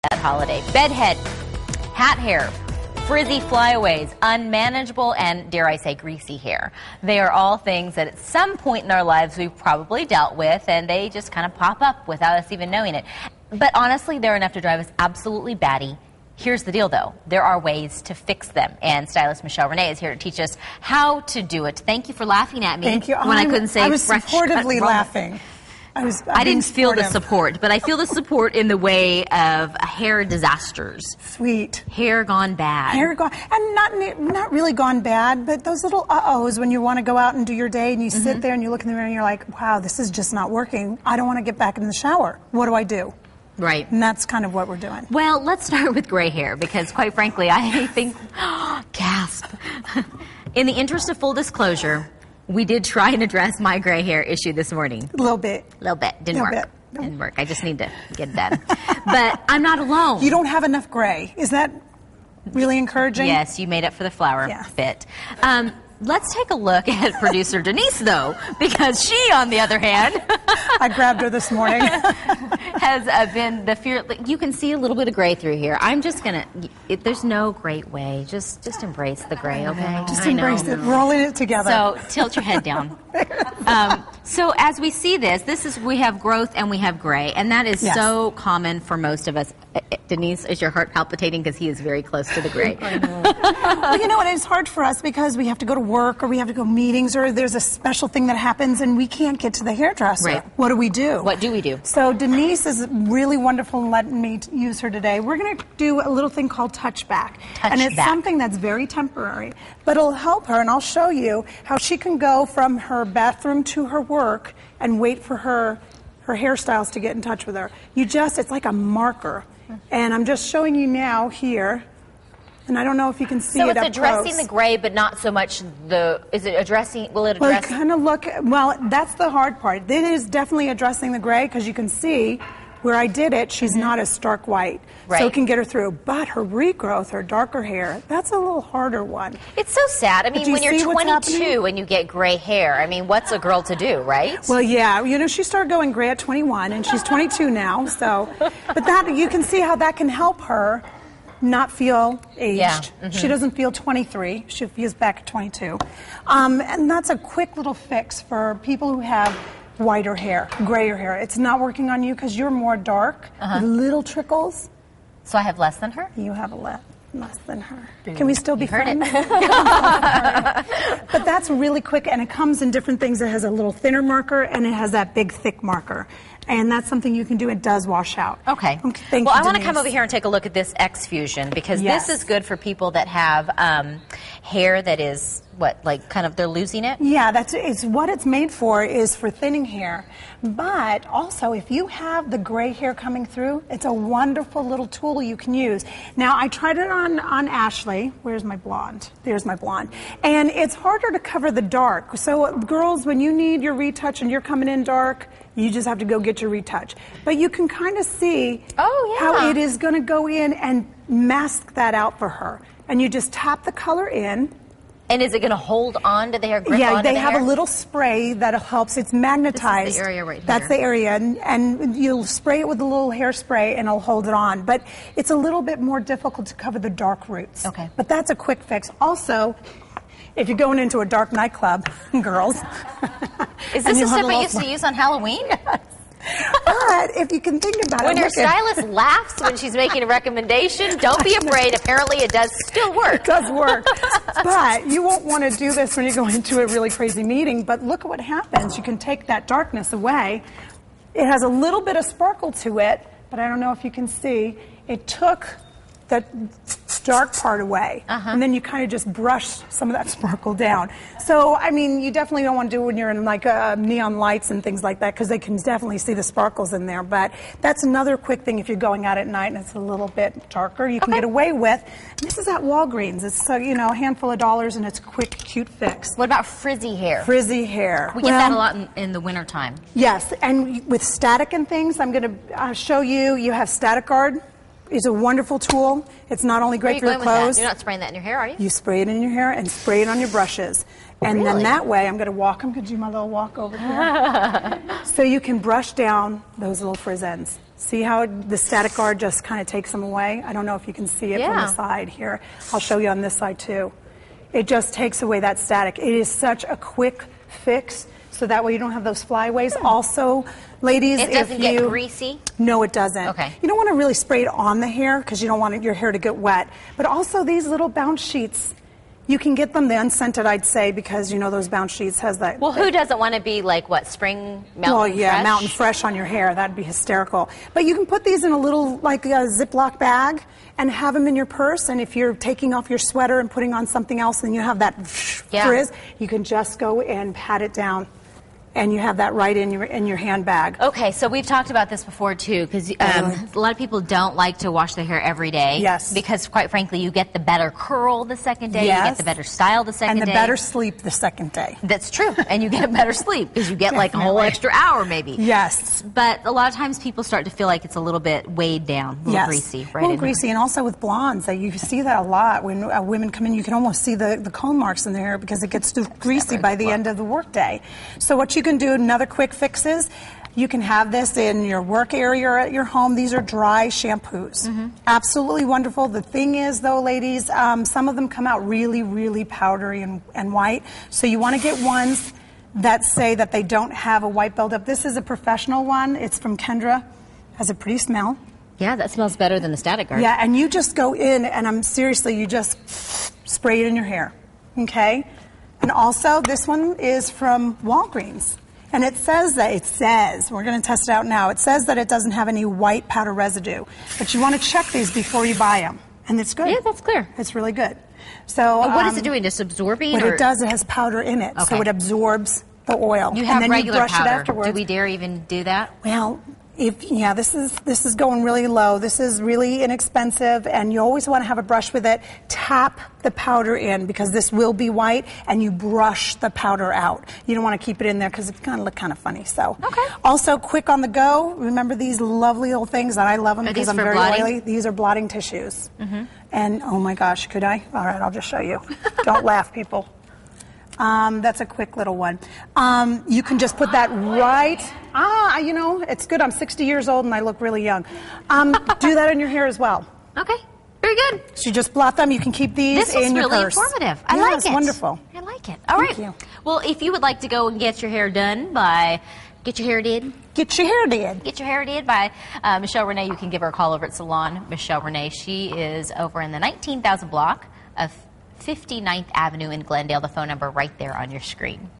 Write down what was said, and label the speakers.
Speaker 1: that holiday. Bedhead, hat hair, frizzy flyaways, unmanageable, and dare I say greasy hair. They are all things that at some point in our lives we've probably dealt with, and they just kind of pop up without us even knowing it. But honestly, they're enough to drive us absolutely batty. Here's the deal, though. There are ways to fix them, and stylist Michele Rene is here to teach us how to do it. Thank you for laughing at me.
Speaker 2: Thank you.
Speaker 1: When I couldn't say
Speaker 2: I was
Speaker 1: fresh
Speaker 2: supportively laughing.
Speaker 1: I didn't feel the support, but I feel the support in the way of hair disasters.
Speaker 2: Sweet.
Speaker 1: Hair gone bad.
Speaker 2: Hair gone, and not really gone bad, but those little uh-ohs when you want to go out and do your day and you sit there and you look in the mirror and you're like, wow, this is just not working. I don't want to get back in the shower. What do I do?
Speaker 1: Right.
Speaker 2: And that's kind of what we're doing.
Speaker 1: Well, let's start with gray hair because, quite frankly, I think, gasp. In the interest of full disclosure, we did try and address my gray hair issue this morning.
Speaker 2: A little bit.
Speaker 1: A little bit. Didn't work.
Speaker 2: Bit.
Speaker 1: Didn't work. I just need to get it done. But I'm not alone.
Speaker 2: You don't have enough gray. Is that really encouraging?
Speaker 1: Yes, you made up for the flower bit. Let's take a look at producer Denise, though, because she, on the other hand,
Speaker 2: I grabbed her this morning,
Speaker 1: has been the fear. You can see a little bit of gray through here. I'm just gonna. There's no great way. Just embrace the gray, okay?
Speaker 2: Just embrace it. We're all in it together.
Speaker 1: So tilt your head down. So as we see this, we have growth and we have gray, and that is so common for most of us. Denise, is your heart palpitating because he is very close to the gray?
Speaker 2: I know. Well, you know what? It's hard for us because we have to go to work or we have to go to meetings or there's a special thing that happens and we can't get to the hairdresser.
Speaker 1: Right.
Speaker 2: What do we do?
Speaker 1: What do we do?
Speaker 2: So Denise is really wonderful in letting me use her today. We're going to do a little thing called touchback. And it's something that's very temporary, but it'll help her, and I'll show you how she can go from her bathroom to her work and wait for her hairstyles to get in touch with her. It's like a marker. And I'm just showing you now here, and I don't know if you can see it up close.
Speaker 1: So it's addressing the gray, but not so much is it addressing, will it address?
Speaker 2: Well, kind of well, that's the hard part. It is definitely addressing the gray, because you can see where I did it, she's not as stark white. Right. So it can get her through. But her regrowth, her darker hair, that's a little harder one.
Speaker 1: It's so sad. I mean, when you're 22 and you get gray hair, I mean, what's a girl to do, right?
Speaker 2: Well, yeah. You know, she started going gray at 21, and she's 22 now. So, but that, you can see how that can help her not feel aged. Yeah. She doesn't feel 23. She feels back at 22. And that's a quick little fix for people who have whiter hair, grayer hair. It's not working on you because you're more dark, with little trickles.
Speaker 1: So I have less than her?
Speaker 2: You have less than her. Can we still be
Speaker 1: friends?
Speaker 2: But that's really quick, and it comes in different things. It has a little thinner marker, and it has that big, thick marker. And that's something you can do. It does wash out.
Speaker 1: Okay.
Speaker 2: Thank you,
Speaker 1: I want to
Speaker 2: Denise.
Speaker 1: come over here and take a look at this X-Fusion, because this is good for people that have hair that is, kind of they're losing it? Yeah,
Speaker 2: it's what it's made for, is for thinning hair. But also, if you have the gray hair coming through, it's a wonderful little tool you can use. Now, I tried it on Ashley. Where's my blonde? There's my blonde. And it's harder to cover the dark. So, girls, when you need your retouch and you're coming in dark, you just have to go get your retouch. But you can kind of see how it is going to go in and mask that out for her. And you just tap the color in.
Speaker 1: And is it going to hold on to the hair, grip onto the hair?
Speaker 2: Yeah, they have a little spray that helps. It's magnetized.
Speaker 1: This is the area right here.
Speaker 2: That's the area. And you'll spray it with a little hairspray and it'll hold it on. But it's a little bit more difficult to cover the dark roots.
Speaker 1: Okay.
Speaker 2: But that's a quick fix. Also, if you're going into a dark nightclub, girls.
Speaker 1: Is this a stuff I used to use on Halloween?
Speaker 2: Yes. But if you can think about
Speaker 1: when your stylist laughs when she's making a recommendation, don't be afraid. Apparently it does still work.
Speaker 2: It does work. But you won't want to do this when you go into a really crazy meeting. But look at what happens. You can take that darkness away. It has a little bit of sparkle to it, but I don't know if you can see. It took that dark part away, and then you kind of just brush some of that sparkle down. So, I mean, you definitely don't want to do it when you're in like neon lights and things like that, because they can definitely see the sparkles in there. But that's another quick thing if you're going out at night and it's a little bit darker, you can get away with. This is at Walgreens. It's a handful of dollars, and it's a quick, cute fix.
Speaker 1: What about frizzy hair?
Speaker 2: Frizzy hair.
Speaker 1: We get that a lot in the wintertime.
Speaker 2: Yes, and with static and things, I'm going to show you. You have Static Guard. It's a wonderful tool. It's not only great for your clothes.
Speaker 1: You're not spraying that in your hair, are you?
Speaker 2: You spray it in your hair and spray it on your brushes. And then that way, I'm going to do my little walk over here. So you can brush down those little frizz ends. See how the static guard just kind of takes them away? I don't know if you can see it from the side here. I'll show you on this side too. It just takes away that static. It is such a quick fix, so that way you don't have those flyaways. Also, ladies,
Speaker 1: it doesn't get greasy?
Speaker 2: No, it doesn't.
Speaker 1: Okay.
Speaker 2: You don't want to really spray it on the hair because you don't want your hair to get wet. But also these little bounce sheets, you can get them the unscented, I'd say, because you know those bounce sheets has that.
Speaker 1: Well, who doesn't want to be like, what, spring mountain
Speaker 2: Well, yeah,
Speaker 1: fresh?
Speaker 2: mountain fresh on your hair. That'd be hysterical. But you can put these in a little, like a Ziploc bag and have them in your purse. And if you're taking off your sweater and putting on something else and you have that frizz, you can just go and pat it down. And you have that right in your handbag.
Speaker 1: Okay, so we've talked about this before too, because a lot of people don't like to wash their hair every day.
Speaker 2: Yes.
Speaker 1: Because quite frankly, you get the better curl the second day, you get the better style the second day.
Speaker 2: And the better sleep the second day.
Speaker 1: That's true, and you get better sleep because you get like a whole extra hour maybe.
Speaker 2: Yes.
Speaker 1: But a lot of times people start to feel like it's a little bit weighed down, a little greasy. Right, a little greasy,
Speaker 2: and also with blondes, you see that a lot when women come in. You can almost see the comb marks in their hair because it gets too greasy by the end of the workday. So what you can do, another quick fixes, you can have this in your work area or at your home. These are dry shampoos. Absolutely wonderful. The thing is, though, ladies, some of them come out really, really powdery and white. So you want to get ones that say that they don't have a white buildup. This is a professional one. It's from Kendra. Has a pretty smell.
Speaker 1: Yeah, that smells better than the static guard.
Speaker 2: Yeah, and you just go in, and seriously, you just spray it in your hair. Okay? And also, this one is from Walgreens. And it says, we're going to test it out now, it says that it doesn't have any white powder residue. But you want to check these before you buy them. And it's good.
Speaker 1: Yeah, that's clear.
Speaker 2: It's really good. So
Speaker 1: what is it doing? Just absorbing?
Speaker 2: What it does, it has powder in it. So it absorbs the oil.
Speaker 1: You have
Speaker 2: and then
Speaker 1: regular
Speaker 2: you brush
Speaker 1: powder.
Speaker 2: It afterwards.
Speaker 1: Do we dare even do that?
Speaker 2: Well, this is going really low. This is really inexpensive, and you always want to have a brush with it. Tap the powder in because this will be white, and you brush the powder out. You don't want to keep it in there because it's going to look kind of funny. So, also quick on the go. Remember these lovely little things that I love them because I'm very oily. These are blotting tissues. And oh my gosh, could I? All right, I'll just show you. Don't laugh, people. That's a quick little one. You can just put that right. You know, it's good. I'm 60 years old and I look really young. Do that in your hair as well.
Speaker 1: Okay, very good.
Speaker 2: So you just blot them. You can keep these in your
Speaker 1: really
Speaker 2: purse.
Speaker 1: informative. I like it.
Speaker 2: It's wonderful.
Speaker 1: I like it. All right.
Speaker 2: Thank you.
Speaker 1: Well, if you would like to go and get your hair done by Get your hair did by Michele Rene, you can give her a call over at Salon Michele Rene. She is over in the 19,000 block of 59th Avenue in Glendale. The phone number right there on your screen.